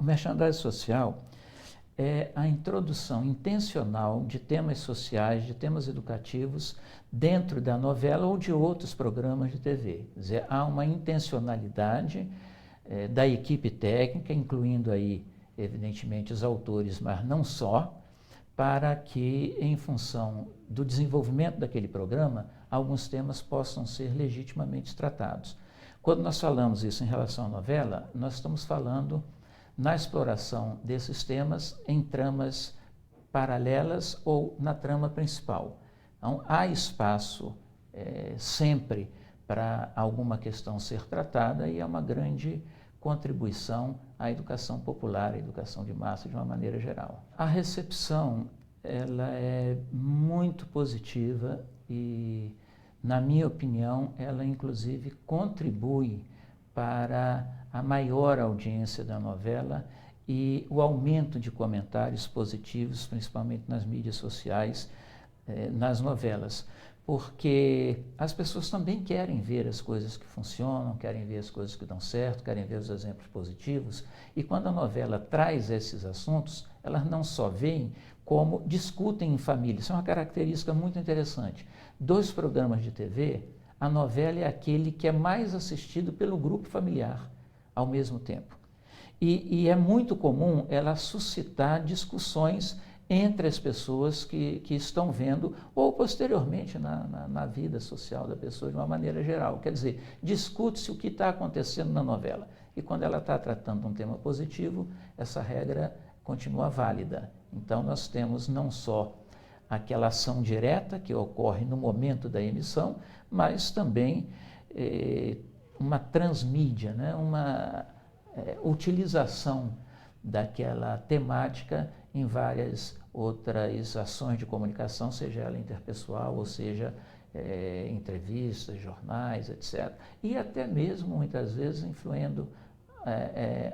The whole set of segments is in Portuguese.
merchandising social é a introdução intencional de temas sociais, de temas educativos dentro da novela ou de outros programas de TV. Quer dizer, há uma intencionalidade da equipe técnica, incluindo aí, evidentemente, os autores, mas não só, para que, em função do desenvolvimento daquele programa, alguns temas possam ser legitimamente tratados. Quando nós falamos isso em relação à novela, nós estamos falando na exploração desses temas em tramas paralelas ou na trama principal. Então, há espaço sempre para alguma questão ser tratada e é uma grande contribuição à educação popular, à educação de massa de uma maneira geral. A recepção ela é muito positiva e, na minha opinião, ela inclusive contribui para a maior audiência da novela e o aumento de comentários positivos, principalmente nas mídias sociais, nas novelas, porque as pessoas também querem ver as coisas que funcionam, querem ver as coisas que dão certo, querem ver os exemplos positivos, e quando a novela traz esses assuntos, elas não só veem, como discutem em família. Isso é uma característica muito interessante. Dos programas de TV, a novela é aquele que é mais assistido pelo grupo familiar ao mesmo tempo. E é muito comum ela suscitar discussões entre as pessoas que estão vendo ou posteriormente na vida social da pessoa de uma maneira geral. Quer dizer, discute-se o que está acontecendo na novela. E quando ela está tratando um tema positivo, essa regra continua válida. Então nós temos não só aquela ação direta que ocorre no momento da emissão, mas também uma transmídia, né? Uma utilização daquela temática em várias outras ações de comunicação, seja ela interpessoal, ou seja, entrevistas, jornais, etc. E até mesmo, muitas vezes, influindo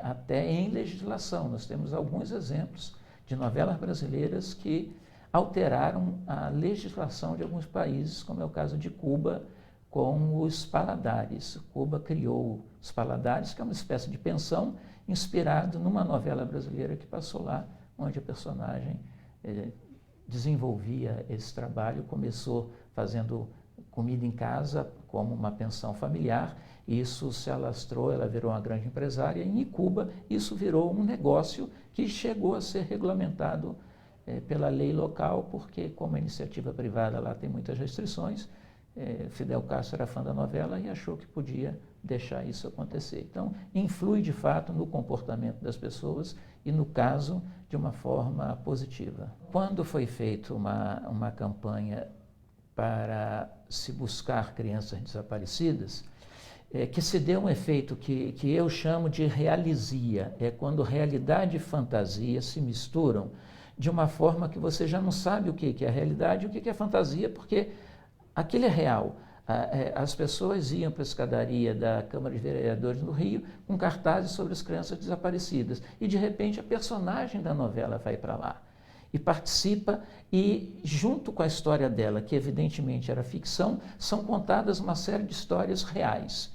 até em legislação. Nós temos alguns exemplos de novelas brasileiras que alteraram a legislação de alguns países, como é o caso de Cuba, com os paladares. Cuba criou os paladares, que é uma espécie de pensão inspirado numa novela brasileira que passou lá, onde a personagem desenvolvia esse trabalho, começou fazendo comida em casa como uma pensão familiar, isso se alastrou, ela virou uma grande empresária, e em Cuba isso virou um negócio que chegou a ser regulamentado pela lei local, porque como a iniciativa privada lá tem muitas restrições, Fidel Castro era fã da novela e achou que podia deixar isso acontecer. Então, influi de fato no comportamento das pessoas e, no caso, de uma forma positiva. Quando foi feita uma campanha para se buscar crianças desaparecidas, que se deu um efeito que eu chamo de realisia, é quando realidade e fantasia se misturam de uma forma que você já não sabe o que é a realidade e o que é fantasia, porque aquilo é real. As pessoas iam para a escadaria da Câmara de Vereadores no Rio com cartazes sobre as crianças desaparecidas. E, de repente, a personagem da novela vai para lá e participa e, junto com a história dela, que evidentemente era ficção, são contadas uma série de histórias reais.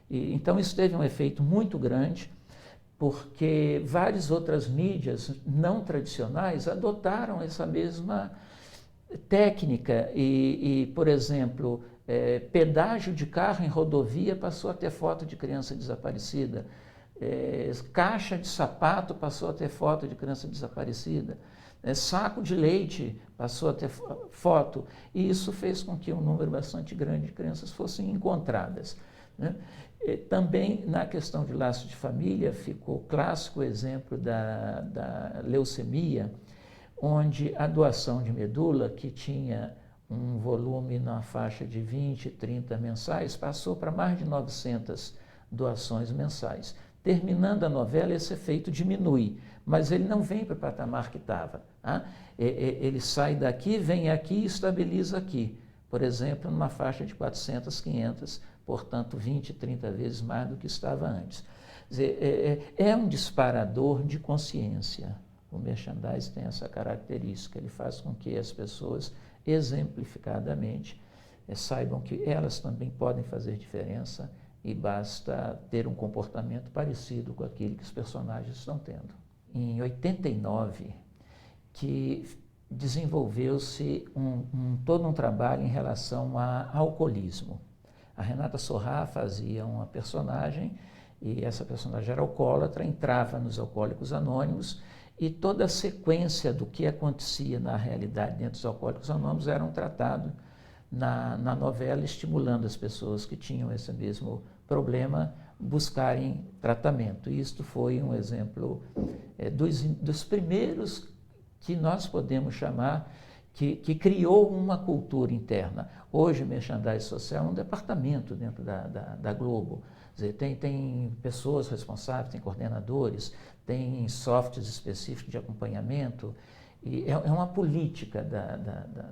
Então, isso teve um efeito muito grande, porque várias outras mídias não tradicionais adotaram essa mesma técnica e por exemplo, pedágio de carro em rodovia passou a ter foto de criança desaparecida, caixa de sapato passou a ter foto de criança desaparecida, saco de leite passou a ter foto, e isso fez com que um número bastante grande de crianças fossem encontradas, né? Também na questão de laço de família ficou clássico o exemplo da leucemia, onde a doação de medula, que tinha um volume na faixa de 20, 30 mensais, passou para mais de 900 doações mensais. Terminando a novela, esse efeito diminui, mas ele não vem para o patamar que estava. Tá? Ele sai daqui, vem aqui e estabiliza aqui. Por exemplo, numa faixa de 400, 500, portanto, 20, 30 vezes mais do que estava antes. Quer dizer, é um disparador de consciência. O merchandising tem essa característica, ele faz com que as pessoas, exemplificadamente, saibam que elas também podem fazer diferença e basta ter um comportamento parecido com aquele que os personagens estão tendo. Em 89, que desenvolveu-se todo um trabalho em relação a alcoolismo. A Renata Sorrah fazia uma personagem, e essa personagem era alcoólatra, entrava nos Alcoólicos Anônimos, e toda a sequência do que acontecia na realidade dentro dos Alcoólicos Anônimos era um tratado na novela, estimulando as pessoas que tinham esse mesmo problema buscarem tratamento. E isto foi um exemplo dos primeiros que nós podemos chamar que criou uma cultura interna. Hoje, o merchandising social é um departamento dentro da Globo. Quer dizer, tem pessoas responsáveis, tem coordenadores, tem softwares específicos de acompanhamento, e é uma política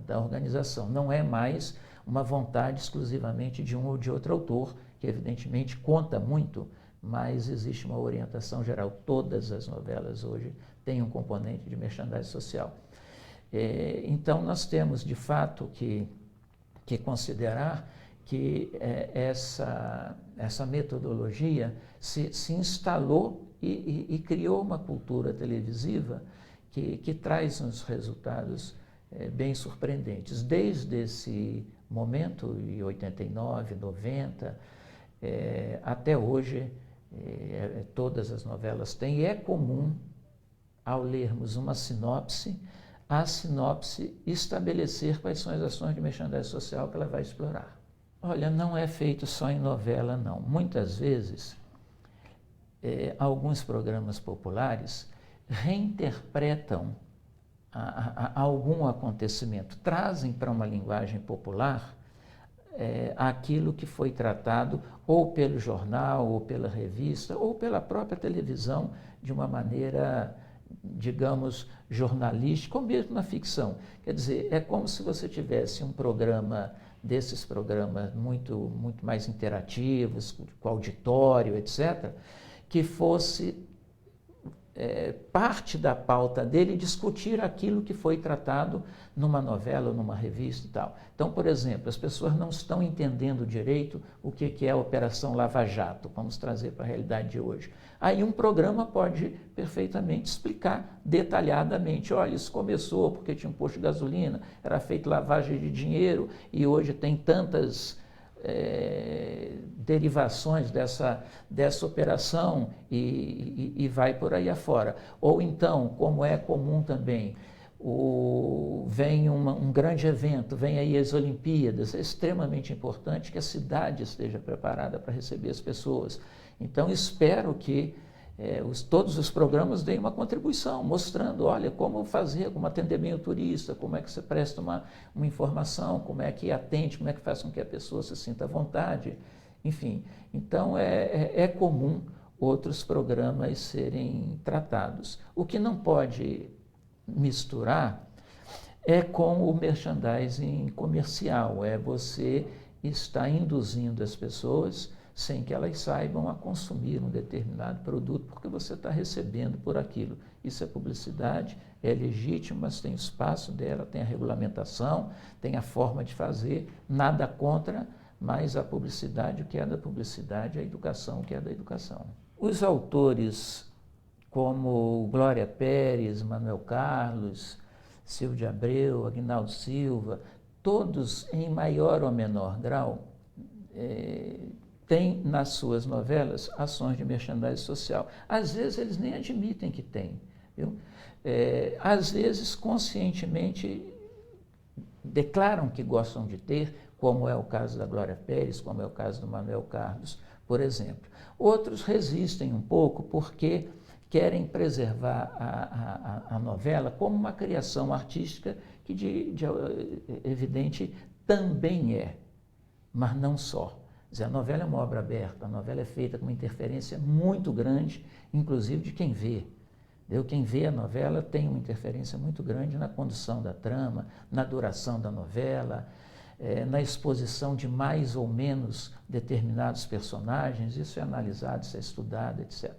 da organização, não é mais uma vontade exclusivamente de um ou de outro autor, que evidentemente conta muito, mas existe uma orientação geral. Todas as novelas hoje têm um componente de merchandising social. Então, nós temos, de fato, que considerar que essa metodologia se instalou e criou uma cultura televisiva que traz uns resultados bem surpreendentes. Desde esse momento, em 89, 90, até hoje, todas as novelas têm, e é comum, ao lermos uma sinopse, a sinopse estabelecer quais são as ações de merchandising social que ela vai explorar. Olha, não é feito só em novela, não. Muitas vezes, alguns programas populares reinterpretam algum acontecimento, trazem para uma linguagem popular aquilo que foi tratado ou pelo jornal, ou pela revista, ou pela própria televisão, de uma maneira, digamos, jornalística, ou mesmo na ficção. Quer dizer, é como se você tivesse um programa, desses programas muito mais interativos, com auditório, etc., que fosse parte da pauta dele discutir aquilo que foi tratado numa novela ou numa revista e tal. Então, por exemplo, as pessoas não estão entendendo direito o que é a Operação Lava Jato, vamos trazer para a realidade de hoje. Aí um programa pode perfeitamente explicar detalhadamente, olha, isso começou porque tinha um posto de gasolina, era feito lavagem de dinheiro e hoje tem tantas derivações dessa operação e vai por aí afora. Ou então, como é comum também, vem um grande evento, vem aí as Olimpíadas, é extremamente importante que a cidade esteja preparada para receber as pessoas. Então, espero que todos os programas deem uma contribuição, mostrando, olha, como fazer, como atender bem o turista, como é que você presta uma informação, como é que atende, como é que faz com que a pessoa se sinta à vontade, enfim. Então, é comum outros programas serem tratados. O que não pode misturar é com o merchandising comercial, você está induzindo as pessoas sem que elas saibam a consumir um determinado produto, porque você está recebendo por aquilo. Isso é publicidade, é legítimo, mas tem o espaço dela, tem a regulamentação, tem a forma de fazer, nada contra, mas a publicidade, o que é da publicidade, a educação, o que é da educação. Os autores como Glória Pérez, Manuel Carlos, Silvio de Abreu, Aguinaldo Silva, todos em maior ou menor grau, tem nas suas novelas ações de merchandising social. Às vezes eles nem admitem que tem, viu? Às vezes conscientemente declaram que gostam de ter, como é o caso da Glória Pérez, como é o caso do Manuel Carlos, por exemplo. Outros resistem um pouco porque querem preservar a novela como uma criação artística que, evidente, também é, mas não só. A novela é uma obra aberta, a novela é feita com uma interferência muito grande, inclusive de quem vê. Quem vê a novela tem uma interferência muito grande na condução da trama, na duração da novela, na exposição de mais ou menos determinados personagens, isso é analisado, isso é estudado, etc.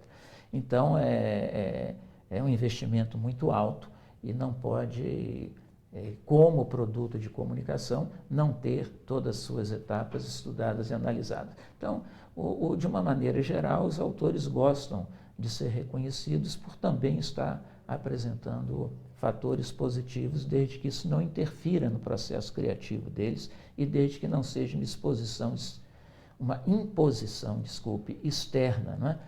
Então, é um investimento muito alto e não pode como produto de comunicação, não ter todas as suas etapas estudadas e analisadas. Então, de uma maneira geral, os autores gostam de ser reconhecidos por também estar apresentando fatores positivos, desde que isso não interfira no processo criativo deles e desde que não seja uma imposição, externa, não é?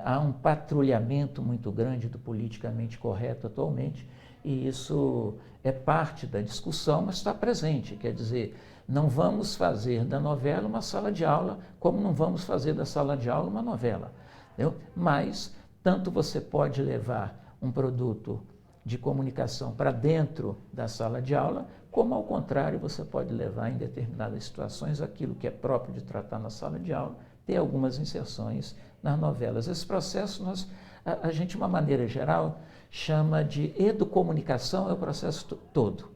Há um patrulhamento muito grande do politicamente correto atualmente, e isso é parte da discussão, mas está presente. Quer dizer, não vamos fazer da novela uma sala de aula, como não vamos fazer da sala de aula uma novela. Entendeu? Mas, tanto você pode levar um produto de comunicação para dentro da sala de aula, como, ao contrário, você pode levar em determinadas situações aquilo que é próprio de tratar na sala de aula, ter algumas inserções nas novelas. Esse processo, a gente, de uma maneira geral, chama de educomunicação, é o processo todo.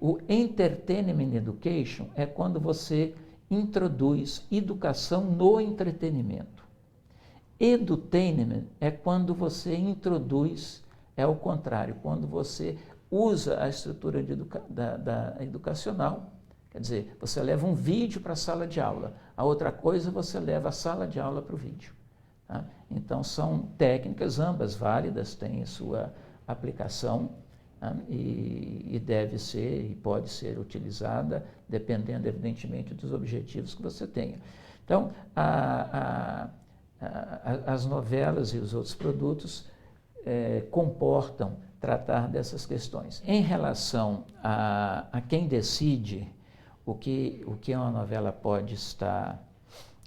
O Entertainment Education é quando você introduz educação no entretenimento. Edutainment é quando você introduz, é o contrário, quando você usa a estrutura da educacional, quer dizer, você leva um vídeo para a sala de aula, a outra coisa você leva a sala de aula para o vídeo. Tá? Então, são técnicas, ambas válidas, têm sua aplicação, tá? E deve ser e pode ser utilizada, dependendo, evidentemente, dos objetivos que você tenha. Então, as novelas e os outros produtos comportam tratar dessas questões. Em relação a quem decide o que uma novela pode estar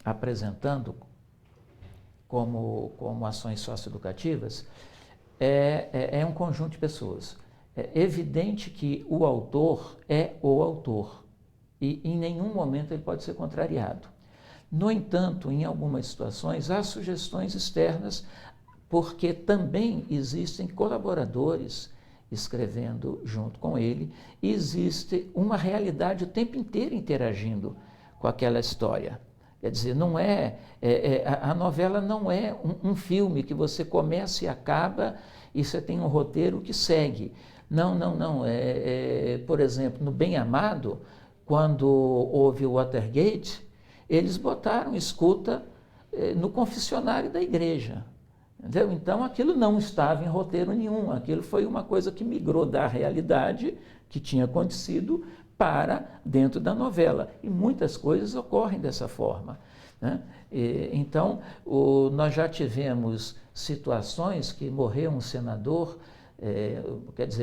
apresentando como ações socioeducativas, é um conjunto de pessoas. É evidente que o autor é o autor e em nenhum momento ele pode ser contrariado. No entanto, em algumas situações, há sugestões externas, porque também existem colaboradores escrevendo junto com ele, e existe uma realidade o tempo inteiro interagindo com aquela história. Quer dizer, não a novela não é um filme que você começa e acaba e você tem um roteiro que segue. Não. Por exemplo, no Bem Amado, quando houve o Watergate, eles botaram escuta no confessionário da igreja. Entendeu? Então, aquilo não estava em roteiro nenhum, aquilo foi uma coisa que migrou da realidade que tinha acontecido para dentro da novela. E muitas coisas ocorrem dessa forma, né? Então, nós já tivemos situações que morreu um senador,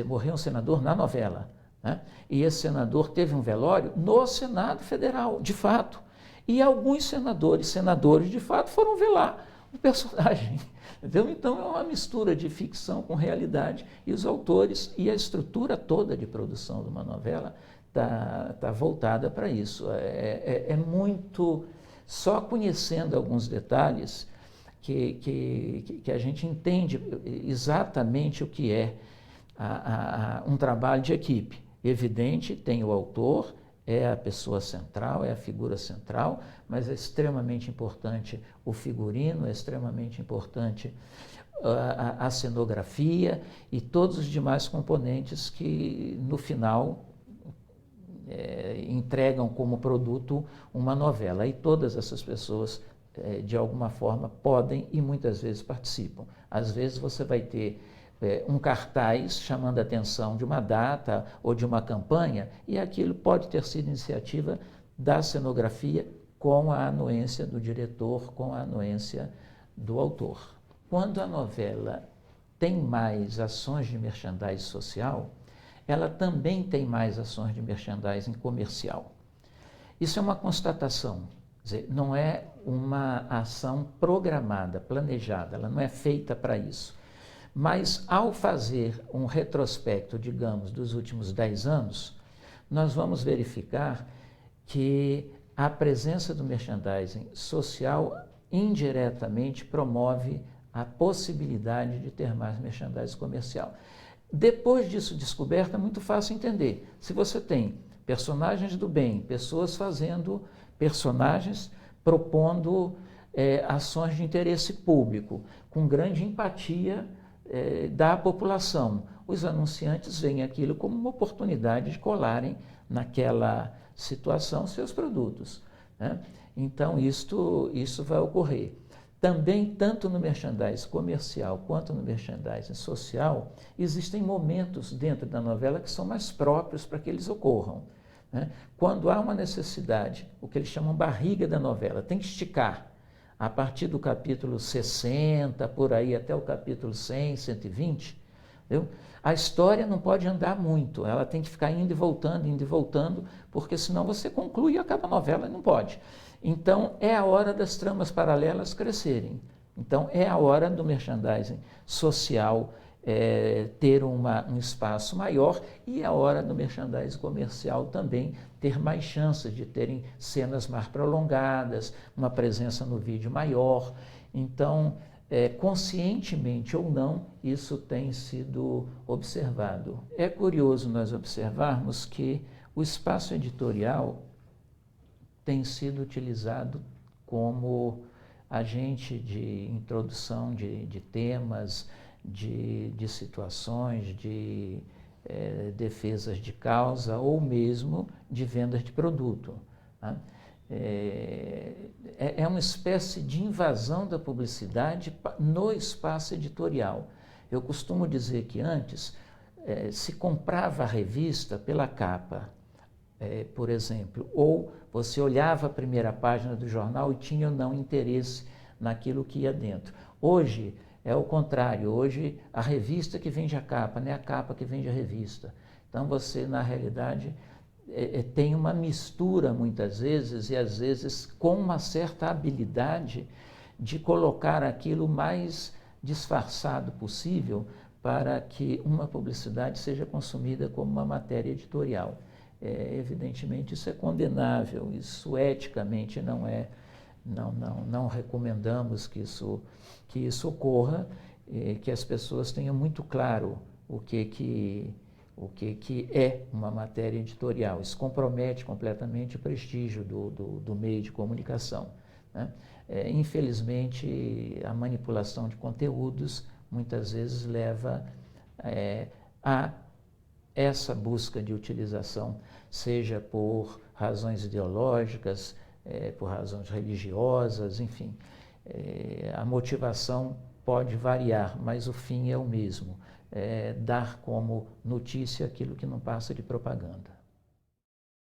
morreu um senador na novela, né? E esse senador teve um velório no Senado Federal, de fato. E alguns senadores de fato, foram velar o personagem. Entendeu? Então, é uma mistura de ficção com realidade, e os autores e a estrutura toda de produção de uma novela está voltada para isso. É muito, só conhecendo alguns detalhes que a gente entende exatamente o que é um trabalho de equipe. Evidente, tem o autor, é a pessoa central, é a figura central, mas é extremamente importante o figurino, é extremamente importante a cenografia e todos os demais componentes que, no final, entregam como produto uma novela. E todas essas pessoas, de alguma forma, podem e muitas vezes participam. Às vezes você vai ter um cartaz chamando a atenção de uma data ou de uma campanha, e aquilo pode ter sido iniciativa da cenografia com a anuência do diretor, com a anuência do autor. Quando a novela tem mais ações de merchandising social, ela também tem mais ações de merchandising comercial. Isso é uma constatação, quer dizer, não é uma ação programada, planejada, ela não é feita para isso. Mas, ao fazer um retrospecto, digamos, dos últimos 10 anos, nós vamos verificar que a presença do merchandising social indiretamente promove a possibilidade de ter mais merchandising comercial. Depois disso descoberto, é muito fácil entender. Se você tem personagens do bem, pessoas fazendo personagens, propondo ações de interesse público, com grande empatia da população. Os anunciantes veem aquilo como uma oportunidade de colarem naquela situação seus produtos, né? Então, isso vai ocorrer. Também, tanto no merchandising comercial quanto no merchandising social, existem momentos dentro da novela que são mais próprios para que eles ocorram, né? Quando há uma necessidade, o que eles chamam barriga da novela, tem que esticar a partir do capítulo 60, por aí até o capítulo 100, 120, entendeu? A história não pode andar muito, ela tem que ficar indo e voltando, porque senão você conclui e acaba a novela e não pode. Então, é a hora das tramas paralelas crescerem. Então, é a hora do merchandising social ter um espaço maior e é a hora do merchandising comercial também ter mais chances de terem cenas mais prolongadas, uma presença no vídeo maior. Então, conscientemente ou não, isso tem sido observado. É curioso nós observarmos que o espaço editorial tem sido utilizado como agente de introdução de temas, de situações, de defesas de causa ou mesmo de vendas de produto, né? É uma espécie de invasão da publicidade no espaço editorial. Eu costumo dizer que antes se comprava a revista pela capa, por exemplo, ou você olhava a primeira página do jornal e tinha ou não interesse naquilo que ia dentro. Hoje é o contrário, hoje a revista que vende a capa, não é a capa que vende a revista. Então você, na realidade, tem uma mistura muitas vezes, e às vezes com uma certa habilidade de colocar aquilo mais disfarçado possível para que uma publicidade seja consumida como uma matéria editorial. Evidentemente isso é condenável, isso eticamente não recomendamos que isso ocorra, que as pessoas tenham muito claro o que é uma matéria editorial. Isso compromete completamente o prestígio do meio de comunicação, né? Infelizmente, a manipulação de conteúdos muitas vezes leva a essa busca de utilização, seja por razões ideológicas, por razões religiosas, enfim. A motivação pode variar, mas o fim é o mesmo. Dar como notícia aquilo que não passa de propaganda.